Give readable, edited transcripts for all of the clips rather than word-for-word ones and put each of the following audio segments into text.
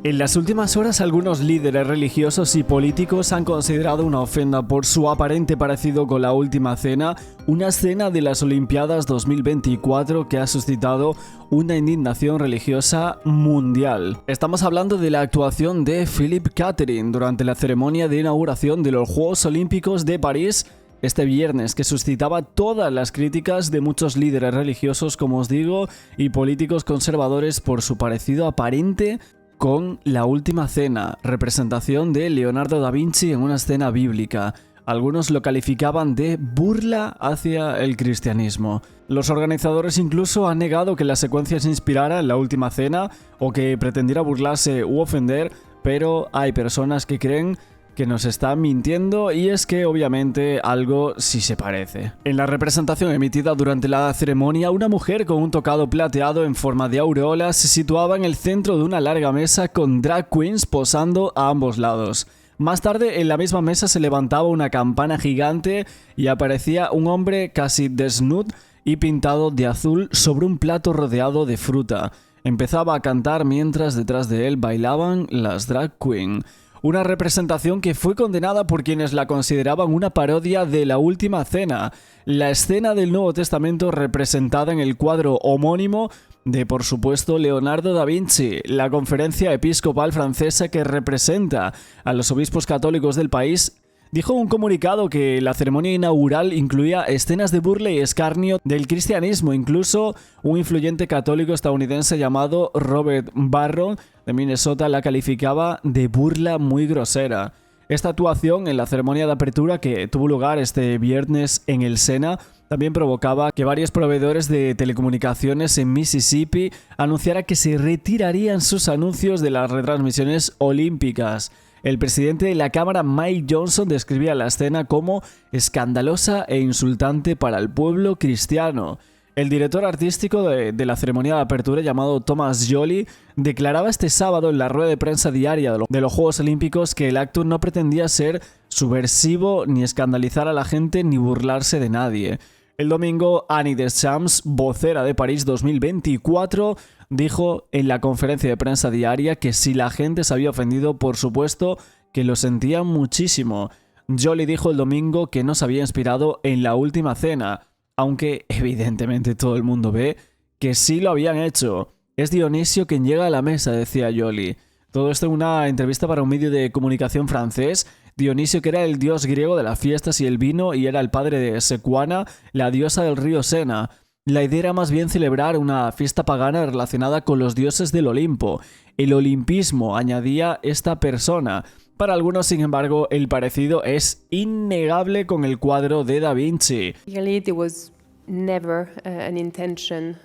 En las últimas horas, algunos líderes religiosos y políticos han considerado una ofensa por su aparente parecido con la Última Cena, una escena de las Olimpiadas 2024 que ha suscitado una indignación religiosa mundial. Estamos hablando de la actuación de Philippe Catherine durante la ceremonia de inauguración de los Juegos Olímpicos de París este viernes, que suscitaba todas las críticas de muchos líderes religiosos, como os digo, y políticos conservadores por su parecido aparente con la Última Cena, representación de Leonardo da Vinci en una escena bíblica. Algunos lo calificaban de burla hacia el cristianismo. Los organizadores incluso han negado que la secuencia se inspirara en la Última Cena o que pretendiera burlarse u ofender, pero hay personas que creen que nos están mintiendo, y es que obviamente algo sí se parece. En la representación emitida durante la ceremonia, una mujer con un tocado plateado en forma de aureola se situaba en el centro de una larga mesa con drag queens posando a ambos lados. Más tarde, en la misma mesa se levantaba una campana gigante y aparecía un hombre casi desnudo y pintado de azul sobre un plato rodeado de fruta. Empezaba a cantar mientras detrás de él bailaban las drag queens. Una representación que fue condenada por quienes la consideraban una parodia de la Última Cena, la escena del Nuevo Testamento representada en el cuadro homónimo de, por supuesto, Leonardo da Vinci. La conferencia episcopal francesa, que representa a los obispos católicos del país, dijo en un comunicado que la ceremonia inaugural incluía escenas de burla y escarnio del cristianismo. Incluso un influyente católico estadounidense llamado Robert Barron de Minnesota la calificaba de burla muy grosera. Esta actuación en la ceremonia de apertura, que tuvo lugar este viernes en el Sena, también provocaba que varios proveedores de telecomunicaciones en Mississippi anunciaran que se retirarían sus anuncios de las retransmisiones olímpicas. El presidente de la Cámara, Mike Johnson, describía la escena como escandalosa e insultante para el pueblo cristiano. El director artístico de la ceremonia de apertura, llamado Thomas Joly, declaraba este sábado en la rueda de prensa diaria de los Juegos Olímpicos que el acto no pretendía ser subversivo, ni escandalizar a la gente, ni burlarse de nadie. El domingo, Annie Deschamps, vocera de París 2024, dijo en la conferencia de prensa diaria que si la gente se había ofendido, por supuesto que lo sentían muchísimo. Joly dijo el domingo que no se había inspirado en la Última Cena, aunque evidentemente todo el mundo ve que sí lo habían hecho. Es Dionisio quien llega a la mesa, decía Joly. Todo esto en una entrevista para un medio de comunicación francés. Dionisio, que era el dios griego de las fiestas y el vino, y era el padre de Sequana, la diosa del río Sena. La idea era más bien celebrar una fiesta pagana relacionada con los dioses del Olimpo. El olimpismo, añadía esta persona. Para algunos, sin embargo, el parecido es innegable con el cuadro de Da Vinci. Really, there was never an intention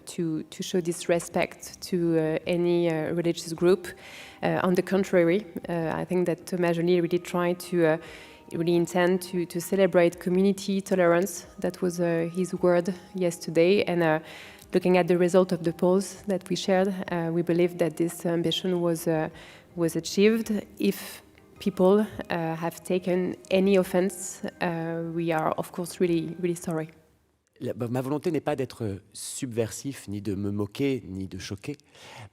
to show disrespect to any religious group. On the contrary, I think that Thomas Joly really tried to really intend to celebrate community tolerance. That was his word yesterday. And looking at the result of the polls that we shared, we believe that this ambition was achieved. If people have taken any offense, we are of course really sorry. Ma volonté n'est pas d'être subversif, ni de me moquer, ni de choquer.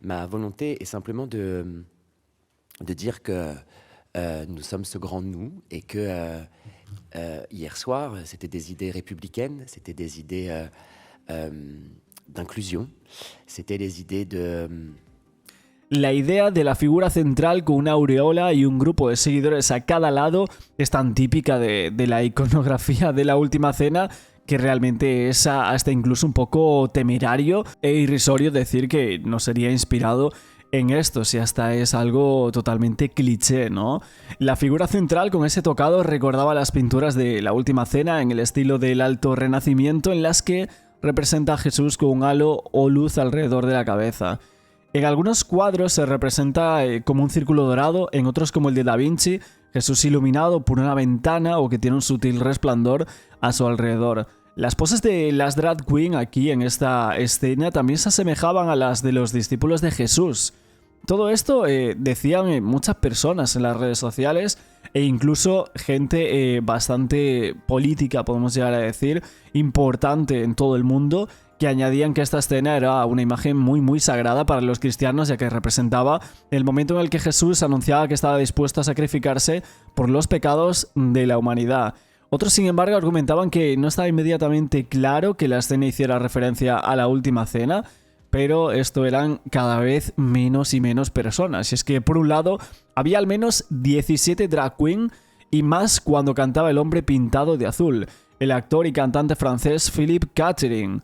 Ma volonté est simplement de dire que nous sommes ce grand nous, et que hier soir, c'était des idées républicaines, c'était des idées d'inclusion, c'était des idées de... La idea de la figura central con una aureola y un grupo de seguidores a cada lado es tan típica de la iconografía de la Última Cena que realmente es hasta incluso un poco temerario e irrisorio decir que no sería inspirado en esto, si hasta es algo totalmente cliché, ¿no? La figura central con ese tocado recordaba las pinturas de la Última Cena en el estilo del Alto Renacimiento, en las que representa a Jesús con un halo o luz alrededor de la cabeza. En algunos cuadros se representa como un círculo dorado, en otros, como el de Da Vinci, Jesús iluminado por una ventana o que tiene un sutil resplandor a su alrededor. Las poses de las drag queen aquí en esta escena también se asemejaban a las de los discípulos de Jesús. Todo esto decían muchas personas en las redes sociales, e incluso gente bastante política, podemos llegar a decir, importante en todo el mundo, que añadían que esta escena era una imagen muy sagrada para los cristianos, ya que representaba el momento en el que Jesús anunciaba que estaba dispuesto a sacrificarse por los pecados de la humanidad. Otros, sin embargo, argumentaban que no estaba inmediatamente claro que la escena hiciera referencia a la última cena, pero esto eran cada vez menos y menos personas. Y es que, por un lado, había al menos 17 drag queen y más cuando cantaba el hombre pintado de azul, el actor y cantante francés Philippe Catherine.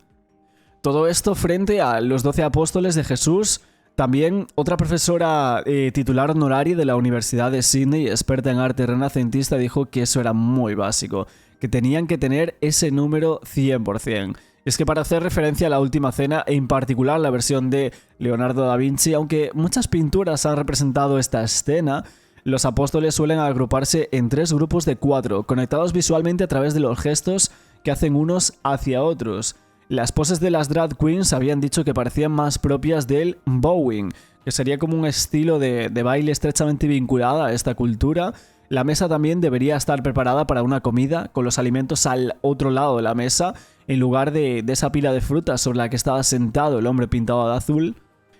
Todo esto frente a los 12 apóstoles de Jesús. También otra profesora titular honoraria de la Universidad de Sydney, experta en arte renacentista, dijo que eso era muy básico, que tenían que tener ese número 100%. Es que para hacer referencia a la última cena, en particular la versión de Leonardo da Vinci, aunque muchas pinturas han representado esta escena, los apóstoles suelen agruparse en 3 grupos de 4, conectados visualmente a través de los gestos que hacen unos hacia otros. Las poses de las drag queens habían dicho que parecían más propias del bowing, que sería como un estilo de baile estrechamente vinculado a esta cultura. La mesa también debería estar preparada para una comida, con los alimentos al otro lado de la mesa, en lugar de esa pila de frutas sobre la que estaba sentado el hombre pintado de azul.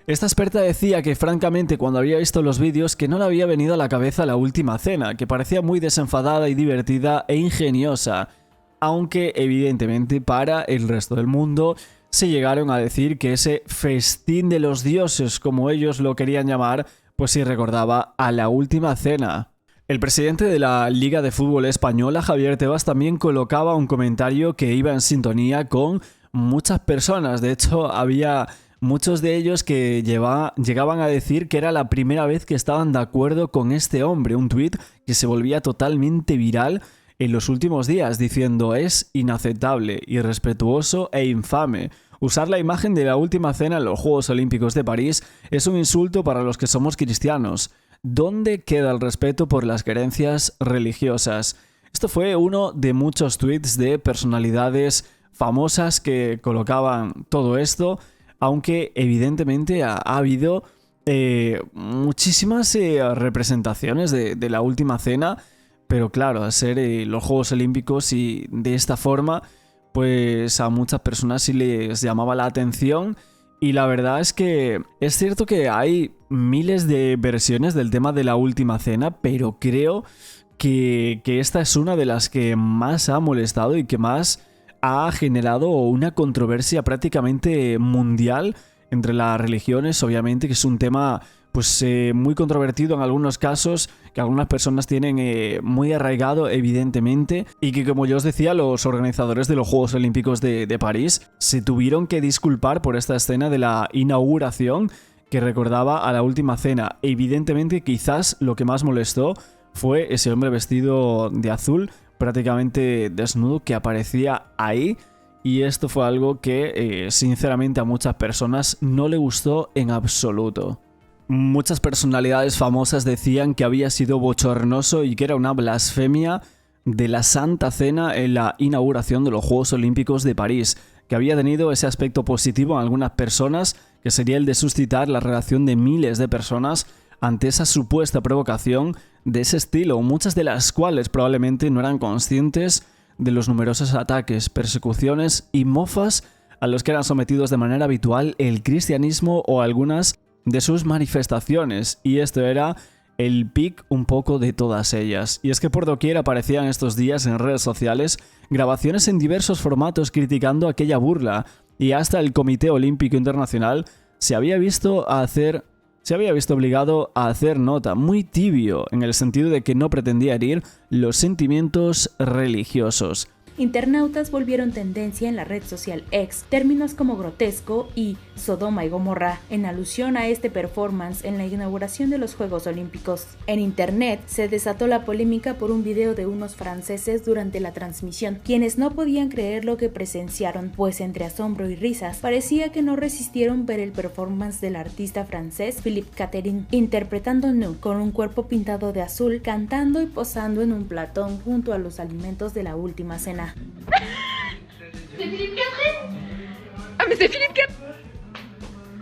Esta experta decía que, francamente, cuando había visto los vídeos, que no le había venido a la cabeza la última cena, que parecía muy desenfadada y divertida e ingeniosa. Aunque, evidentemente, para el resto del mundo se llegaron a decir que ese festín de los dioses, como ellos lo querían llamar, pues sí recordaba a la última cena. El presidente de la Liga de Fútbol Española, Javier Tebas, también colocaba un comentario que iba en sintonía con muchas personas. De hecho, había muchos de ellos que llegaban a decir que era la primera vez que estaban de acuerdo con este hombre. Un tuit que se volvía totalmente viral en los últimos días, diciendo: es inaceptable, irrespetuoso e infame. Usar la imagen de la última cena en los Juegos Olímpicos de París es un insulto para los que somos cristianos. ¿Dónde queda el respeto por las creencias religiosas? Esto fue uno de muchos tweets de personalidades famosas que colocaban todo esto, aunque evidentemente ha habido muchísimas representaciones de la última cena. Pero claro, al ser los Juegos Olímpicos y de esta forma, pues a muchas personas sí les llamaba la atención. Y la verdad es que es cierto que hay miles de versiones del tema de la última cena, pero creo que esta es una de las que más ha molestado y que más ha generado una controversia prácticamente mundial entre las religiones, obviamente, que es un tema pues muy controvertido en algunos casos, que algunas personas tienen muy arraigado, evidentemente, y que, como yo os decía, los organizadores de los Juegos Olímpicos de París se tuvieron que disculpar por esta escena de la inauguración que recordaba a la última cena. Evidentemente, quizás lo que más molestó fue ese hombre vestido de azul, prácticamente desnudo, que aparecía ahí, y esto fue algo que, sinceramente, a muchas personas no le gustó en absoluto. Muchas personalidades famosas decían que había sido bochornoso y que era una blasfemia de la Santa Cena en la inauguración de los Juegos Olímpicos de París, que había tenido ese aspecto positivo en algunas personas, que sería el de suscitar la reacción de miles de personas ante esa supuesta provocación de ese estilo, muchas de las cuales probablemente no eran conscientes de los numerosos ataques, persecuciones y mofas a los que eran sometidos de manera habitual el cristianismo o algunas de sus manifestaciones, y esto era el pic un poco de todas ellas. Y es que por doquier aparecían estos días en redes sociales grabaciones en diversos formatos criticando aquella burla, y hasta el Comité Olímpico Internacional se había visto obligado a hacer nota, muy tibio, en el sentido de que no pretendía herir los sentimientos religiosos. Internautas volvieron tendencia en la red social X términos como grotesco y Sodoma y Gomorra, en alusión a este performance en la inauguración de los Juegos Olímpicos. En internet se desató la polémica por un video de unos franceses durante la transmisión, quienes no podían creer lo que presenciaron, pues entre asombro y risas parecía que no resistieron ver el performance del artista francés Philippe Catherine, interpretando Nu, con un cuerpo pintado de azul, cantando y posando en un platón junto a los alimentos de la última cena. C'est Philippe Catherine. Ah mais c'est Philippe Catherine.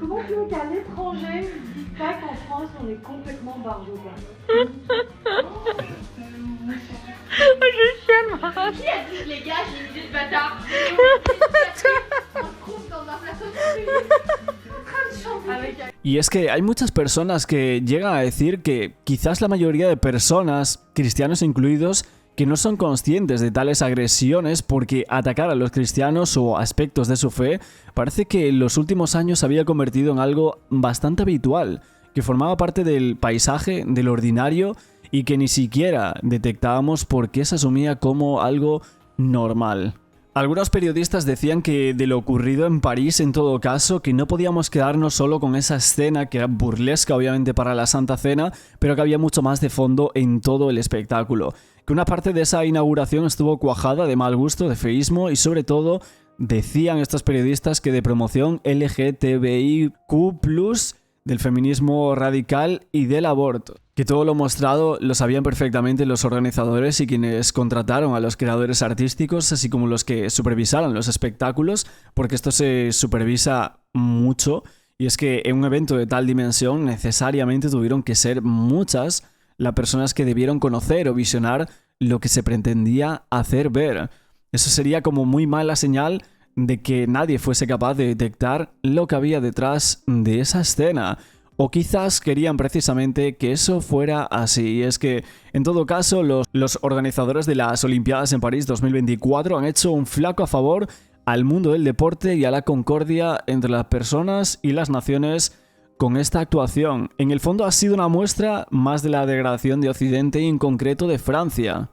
Comment tu es à l'étranger, ne dis pas qu'en France on est complètement barjobin. Je chiale moi. Qui a dit les gars, j'ai une idée de bâtard? On se trouve dans un Y es que hay muchas personas que llegan a decir que quizás la mayoría de personas, cristianos incluidos, que no son conscientes de tales agresiones porque atacar a los cristianos o aspectos de su fe parece que en los últimos años se había convertido en algo bastante habitual, que formaba parte del paisaje, del ordinario y que ni siquiera detectábamos por qué se asumía como algo normal. Algunos periodistas decían que de lo ocurrido en París, en todo caso, que no podíamos quedarnos solo con esa escena que era burlesca obviamente para la Santa Cena, pero que había mucho más de fondo en todo el espectáculo. Que una parte de esa inauguración estuvo cuajada de mal gusto, de feísmo y sobre todo decían estos periodistas que de promoción LGTBIQ+, del feminismo radical y del aborto. Que todo lo mostrado lo sabían perfectamente los organizadores y quienes contrataron a los creadores artísticos, así como los que supervisaron los espectáculos, porque esto se supervisa mucho, y es que en un evento de tal dimensión necesariamente tuvieron que ser muchas las personas que debieron conocer o visionar lo que se pretendía hacer ver. Eso sería como muy mala señal de que nadie fuese capaz de detectar lo que había detrás de esa escena. O quizás querían precisamente que eso fuera así. Y es que, en todo caso, los organizadores de las Olimpiadas en París 2024 han hecho un flaco favor al mundo del deporte y a la concordia entre las personas y las naciones con esta actuación. En el fondo ha sido una muestra más de la degradación de Occidente y en concreto de Francia.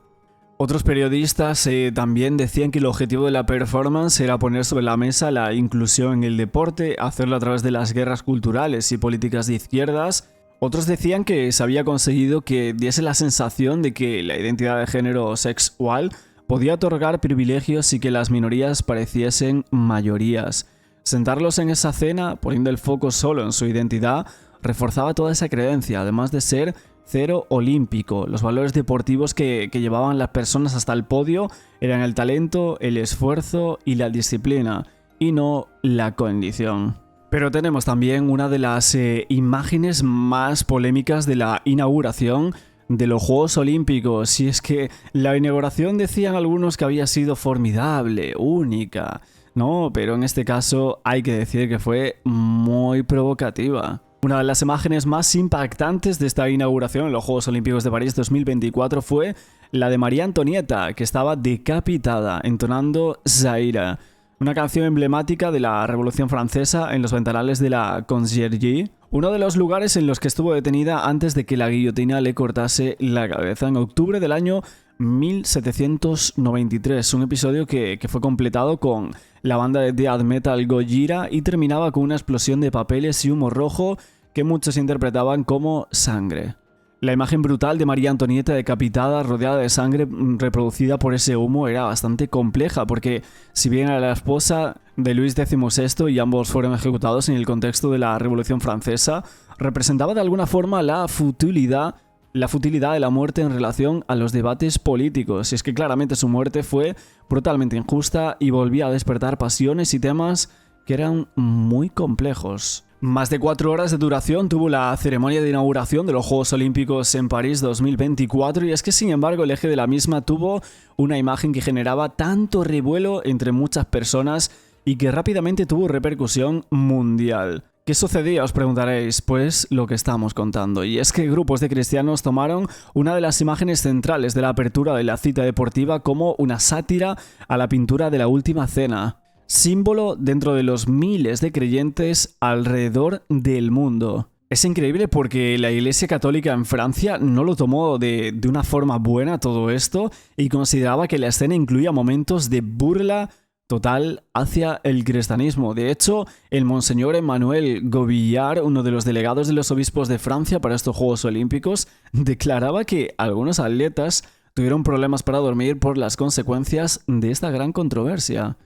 Otros periodistas también decían que el objetivo de la performance era poner sobre la mesa la inclusión en el deporte, hacerlo a través de las guerras culturales y políticas de izquierdas. Otros decían que se había conseguido que diese la sensación de que la identidad de género sexual podía otorgar privilegios y que las minorías pareciesen mayorías. Sentarlos en esa cena, poniendo el foco solo en su identidad, reforzaba toda esa creencia, además de ser cero olímpico. Los valores deportivos que llevaban las personas hasta el podio eran el talento, el esfuerzo y la disciplina, y no la condición. Pero tenemos también una de las imágenes más polémicas de la inauguración de los Juegos Olímpicos, y es que la inauguración decían algunos que había sido formidable, única, no, pero en este caso hay que decir que fue muy provocativa. Una de las imágenes más impactantes de esta inauguración en los Juegos Olímpicos de París 2024 fue la de María Antonieta, que estaba decapitada, entonando Zaira, una canción emblemática de la Revolución Francesa en los ventanales de la Conciergerie, uno de los lugares en los que estuvo detenida antes de que la guillotina le cortase la cabeza en octubre del año 1793, un episodio que fue completado con la banda de death metal Gojira y terminaba con una explosión de papeles y humo rojo que muchos interpretaban como sangre. La imagen brutal de María Antonieta decapitada, rodeada de sangre reproducida por ese humo, era bastante compleja, porque si bien era la esposa de Luis XVI y ambos fueron ejecutados en el contexto de la Revolución Francesa, representaba de alguna forma la futilidad de la muerte en relación a los debates políticos. Y es que claramente su muerte fue brutalmente injusta y volvía a despertar pasiones y temas que eran muy complejos. Más de 4 horas de duración tuvo la ceremonia de inauguración de los Juegos Olímpicos en París 2024 y es que sin embargo el eje de la misma tuvo una imagen que generaba tanto revuelo entre muchas personas y que rápidamente tuvo repercusión mundial. ¿Qué sucedía? Os preguntaréis. Pues lo que estamos contando. Y es que grupos de cristianos tomaron una de las imágenes centrales de la apertura de la cita deportiva como una sátira a la pintura de la Última Cena, símbolo dentro de los miles de creyentes alrededor del mundo. Es increíble porque la Iglesia Católica en Francia no lo tomó de una forma buena todo esto y consideraba que la escena incluía momentos de burla total hacia el cristianismo. De hecho, el monseñor Emmanuel Gobillard, uno de los delegados de los obispos de Francia para estos Juegos Olímpicos, declaraba que algunos atletas tuvieron problemas para dormir por las consecuencias de esta gran controversia.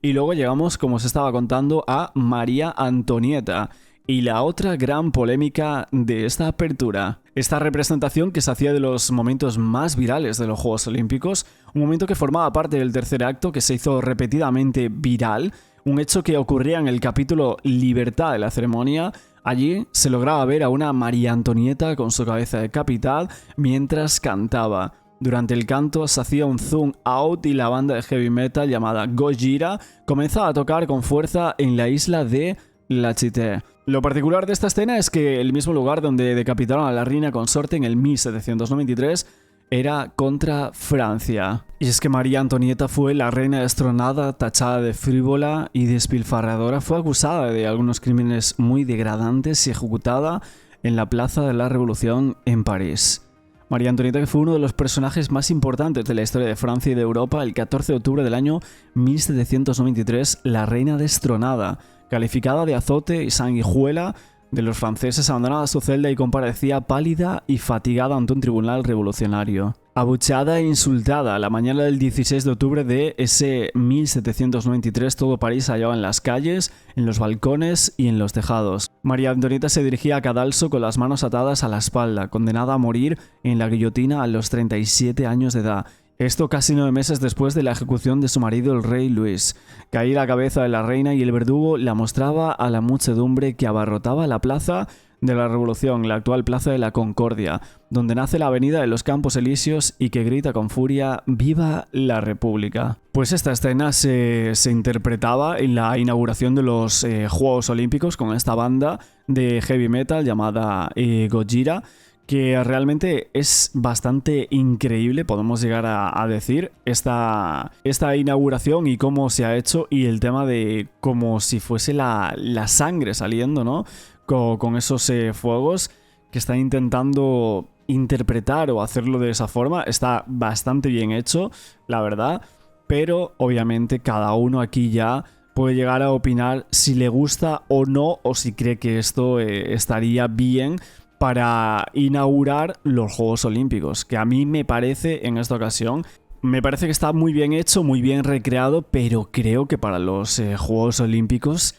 Y luego llegamos, como os estaba contando, a María Antonieta y la otra gran polémica de esta apertura. Esta representación que se hacía de los momentos más virales de los Juegos Olímpicos, un momento que formaba parte del tercer acto que se hizo repetidamente viral, un hecho que ocurría en el capítulo Libertad de la ceremonia. Allí se lograba ver a una María Antonieta con su cabeza decapitada mientras cantaba. Durante el canto se hacía un zoom out y la banda de heavy metal llamada Gojira comenzaba a tocar con fuerza en la isla de la Cité. Lo particular de esta escena es que el mismo lugar donde decapitaron a la reina consorte en el 1793 era contra Francia. Y es que María Antonieta fue la reina destronada, tachada de frívola y despilfarradora. Fue acusada de algunos crímenes muy degradantes y ejecutada en la Plaza de la Revolución en París. María Antonieta, que fue uno de los personajes más importantes de la historia de Francia y de Europa, el 14 de octubre del año 1793, la reina destronada, calificada de azote y sanguijuela de los franceses, abandonaba su celda y comparecía pálida y fatigada ante un tribunal revolucionario. Abucheada e insultada, la mañana del 16 de octubre de ese 1793, todo París se hallaba en las calles, en los balcones y en los tejados. María Antonieta se dirigía a cadalso con las manos atadas a la espalda, condenada a morir en la guillotina a los 37 años de edad. Esto casi 9 meses después de la ejecución de su marido, el rey Luis. Caía la cabeza de la reina y el verdugo la mostraba a la muchedumbre que abarrotaba la plaza de la Revolución, la actual Plaza de la Concordia, donde nace la avenida de los Campos Elíseos y que grita con furia «¡Viva la República!». Pues esta escena se interpretaba en la inauguración de los Juegos Olímpicos con esta banda de heavy metal llamada Gojira, que realmente es bastante increíble, podemos llegar a decir, esta inauguración y cómo se ha hecho, y el tema de como si fuese la sangre saliendo, ¿no? Con esos fuegos que están intentando interpretar o hacerlo de esa forma. Está bastante bien hecho, la verdad, pero obviamente cada uno aquí ya puede llegar a opinar si le gusta o no, o si cree que esto estaría bien para inaugurar los Juegos Olímpicos, que a mí me parece, en esta ocasión, me parece que está muy bien hecho, muy bien recreado, pero creo que para los Juegos Olímpicos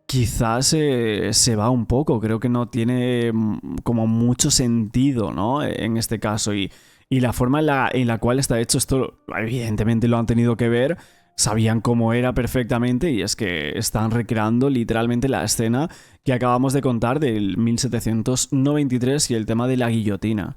quizás se va un poco. Creo que no tiene como mucho sentido, ¿no? En este caso, y la forma en la cual está hecho esto, evidentemente lo han tenido que ver. Sabían cómo era perfectamente, y es que están recreando literalmente la escena que acabamos de contar del 1793 y el tema de la guillotina.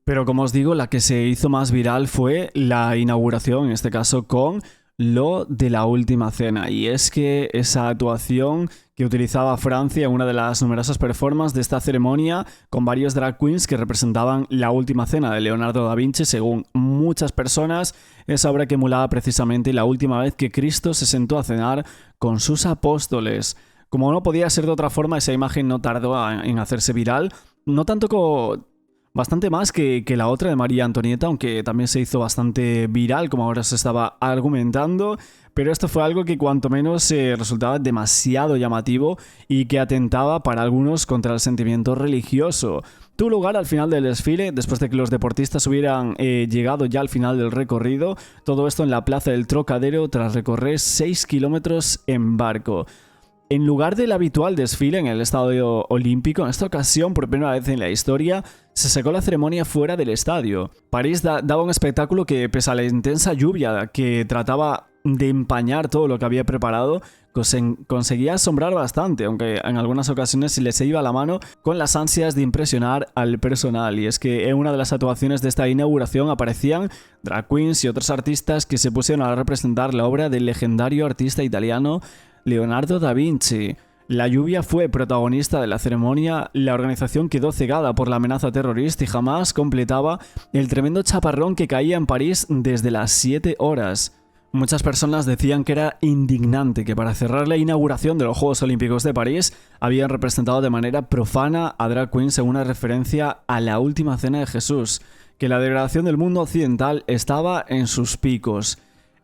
Pero como os digo, la que se hizo más viral fue la inauguración, en este caso con lo de la Última Cena, y es que esa actuación que utilizaba Francia en una de las numerosas performances de esta ceremonia con varios drag queens que representaban la Última Cena de Leonardo da Vinci, según muchas personas, esa obra que emulaba precisamente la última vez que Cristo se sentó a cenar con sus apóstoles. Como no podía ser de otra forma, esa imagen no tardó en hacerse viral, no tanto bastante más que la otra de María Antonieta, aunque también se hizo bastante viral, como ahora se estaba argumentando, pero esto fue algo que cuanto menos resultaba demasiado llamativo y que atentaba para algunos contra el sentimiento religioso. Tuvo lugar al final del desfile, después de que los deportistas hubieran llegado ya al final del recorrido, todo esto en la Plaza del Trocadero tras recorrer 6 kilómetros en barco. En lugar del habitual desfile en el Estadio Olímpico, en esta ocasión, por primera vez en la historia, se sacó la ceremonia fuera del estadio. París daba un espectáculo que, pese a la intensa lluvia que trataba de empañar todo lo que había preparado, conseguía asombrar bastante, aunque en algunas ocasiones se les iba la mano con las ansias de impresionar al personal. Y es que en una de las actuaciones de esta inauguración aparecían drag queens y otros artistas que se pusieron a representar la obra del legendario artista italiano Leonardo da Vinci. La lluvia fue protagonista de la ceremonia, la organización quedó cegada por la amenaza terrorista y jamás completaba el tremendo chaparrón que caía en París desde las 7 horas. Muchas personas decían que era indignante que para cerrar la inauguración de los Juegos Olímpicos de París habían representado de manera profana a drag queens en una referencia a la Última Cena de Jesús, que la degradación del mundo occidental estaba en sus picos.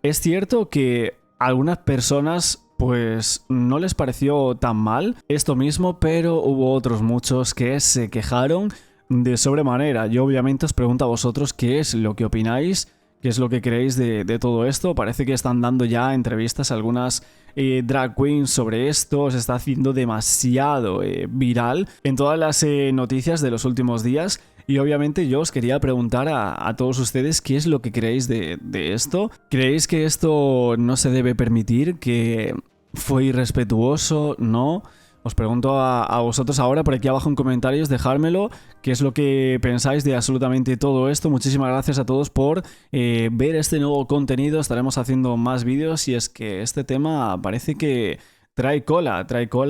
Es cierto que algunas personas pues no les pareció tan mal esto mismo, pero hubo otros muchos que se quejaron de sobremanera. Yo obviamente os pregunto a vosotros qué es lo que opináis, qué es lo que creéis de todo esto. Parece que están dando ya entrevistas a algunas drag queens sobre esto, se está haciendo demasiado viral en todas las noticias de los últimos días. Y obviamente yo os quería preguntar a todos ustedes qué es lo que creéis de esto. ¿Creéis que esto no se debe permitir? ¿Que fue irrespetuoso? ¿No? Os pregunto a vosotros ahora por aquí abajo en comentarios, dejármelo, qué es lo que pensáis de absolutamente todo esto. Muchísimas gracias a todos por ver este nuevo contenido. Estaremos haciendo más vídeos y es que este tema parece que trae cola,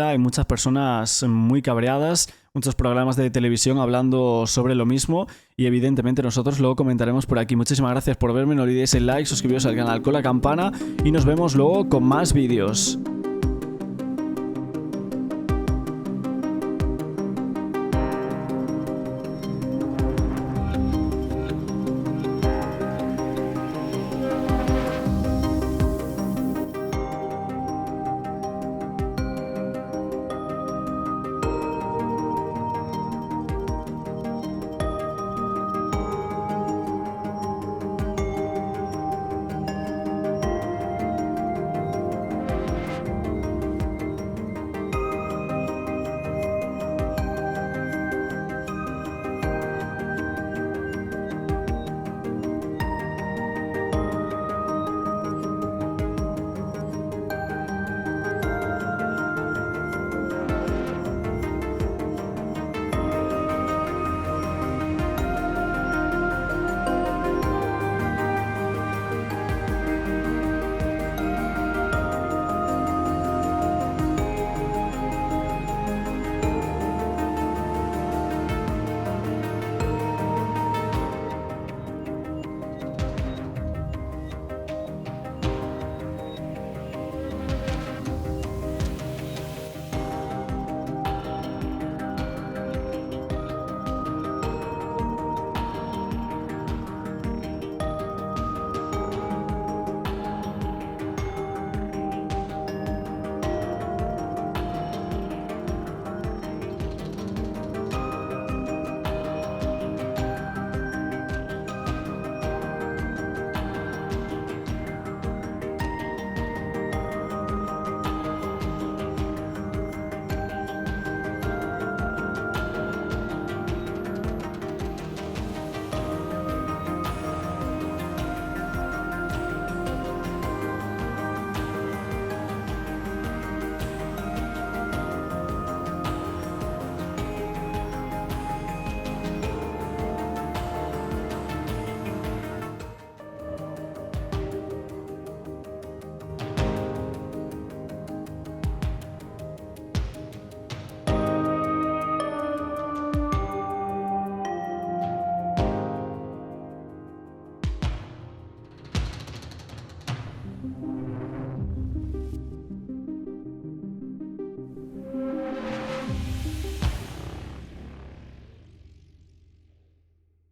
hay muchas personas muy cabreadas, muchos programas de televisión hablando sobre lo mismo y evidentemente nosotros lo comentaremos por aquí. Muchísimas gracias por verme, no olvidéis el like, suscribiros al canal con la campana y nos vemos luego con más vídeos.